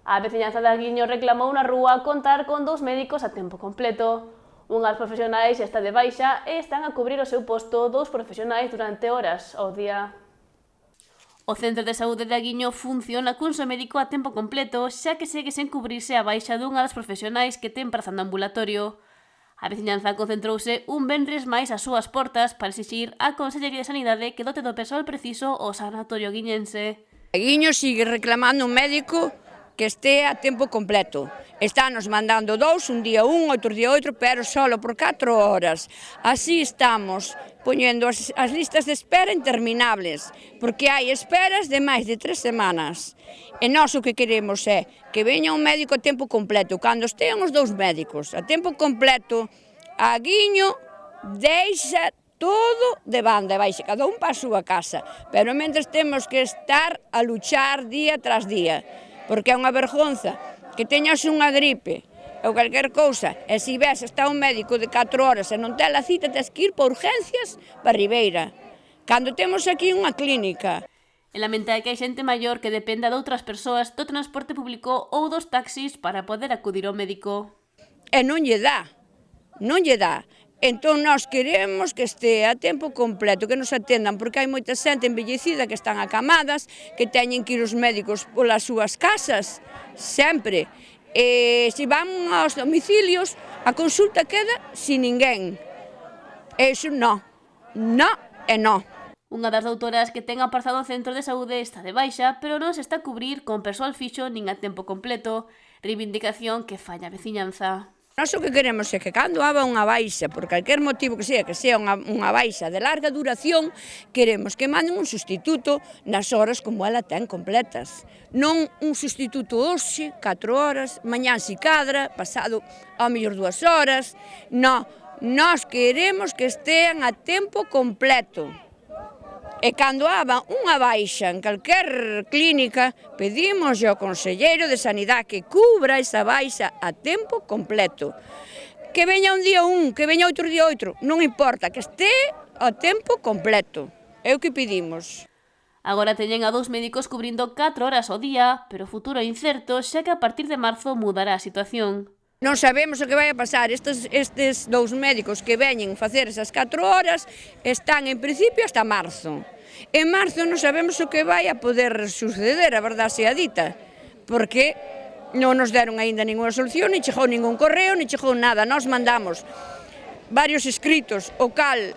A veciñanza de Aguiño reclamou na rúa contar con 2 médicos a tempo completo. Unhas profesionais está de baixa e están a cubrir o seu posto 2 profesionais durante horas ao día. O Centro de Saúde de Aguiño funciona cun só médico a tempo completo, xa que segue sen cubrirse a baixa dunha das profesionais que ten praza no ambulatorio. A veciñanza concentrouse un venres máis ás súas portas para exixir á Consellería de Sanidade que dote do persoal preciso ao sanatorio aguiñense. Aguiño sigue reclamando un médico que este a tempo completo. Estános mandando 2, un día un, outro día outro, pero solo por 4 horas. Así estamos poñendo as listas de espera interminables, porque hai esperas de máis de 3 semanas. E nós o que queremos é que veña un médico a tempo completo. Cando estean os 2 médicos a tempo completo, Aguiño deixa todo de banda e vaixe cada un para a súa casa. Pero mentres temos que estar a luchar día tras día, porque é unha vergonza que teñas unha gripe ou calquer cousa, e se ves está un médico de 4 horas e non ten a cita, tens que ir por urgencias para Ribeira, cando temos aquí unha clínica. E lamenta que hai xente maior que dependa de outras persoas do transporte público ou dos taxis para poder acudir ao médico. E non lle dá. Entón, nós queremos que este a tempo completo, que nos atendan, porque hai moita xente envellecida que están acamadas, que teñen que ir os médicos polas súas casas, sempre. E se van aos domicilios, a consulta queda sin ninguén. E iso non e non. Unha das doutoras que ten apartado o centro de saúde está de baixa, pero non se está a cubrir con persoal fixo nin a tempo completo, reivindicación que falla a veciñanza. Nós o que queremos é que cando haga unha baixa, por calquer motivo que sea unha baixa de larga duración, queremos que manden un sustituto nas horas como ela ten completas. Non un sustituto hoxe, 4 horas, mañán si cadra, pasado ao mellor 2 horas. Non, nós queremos que estean a tempo completo. E cando haga unha baixa en calquer clínica, pedimos ao Conselleiro de Sanidade que cubra esa baixa a tempo completo. Que veña un día un, que veña outro día outro, non importa, que este a tempo completo. É o que pedimos. Agora teñen a 2 médicos cubrindo 4 horas ao día, pero o futuro é incerto, xa que a partir de marzo mudará a situación. Non sabemos o que vai a pasar. Estes 2 médicos que veñen facer esas 4 horas están en principio hasta marzo. En marzo non sabemos o que vai a poder suceder, a verdade sea dita, porque non nos deron aínda ninguna solución, ni chegou ningún correo, ni chegou nada. Nós mandamos varios escritos, o cal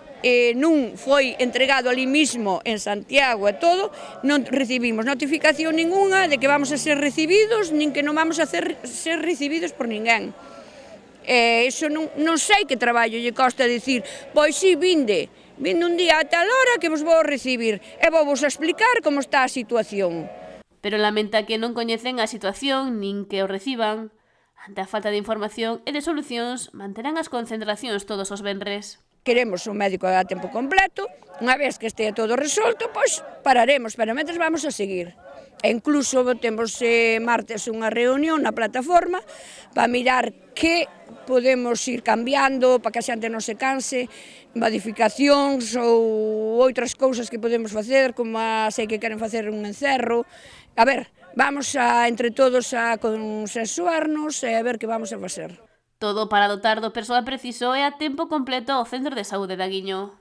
non foi entregado ali mismo en Santiago e todo, non recibimos notificación ninguna de que vamos a ser recibidos, nin que non vamos a ser recibidos por ninguén. Iso non sei que traballo lle costa dicir, pois si, vinde un día a tal hora que vos vou recibir e vou vos explicar como está a situación. Pero lamenta que non coñecen a situación nin que o reciban. Ante a falta de información e de solucións, manterán as concentracións todos os venres. Queremos un médico a tempo completo, unha vez que estea todo resolto, pois pararemos, pero mentres vamos a seguir. E incluso temos martes unha reunión na plataforma para mirar que podemos ir cambiando para que a xente non se canse, modificacións ou outras cousas que podemos facer, como sei que queren facer un encerro. A ver, vamos entre todos a consensuarnos e a ver que vamos a facer. Todo para dotar do persoal preciso e a tempo completo ao Centro de Saúde de Aguiño.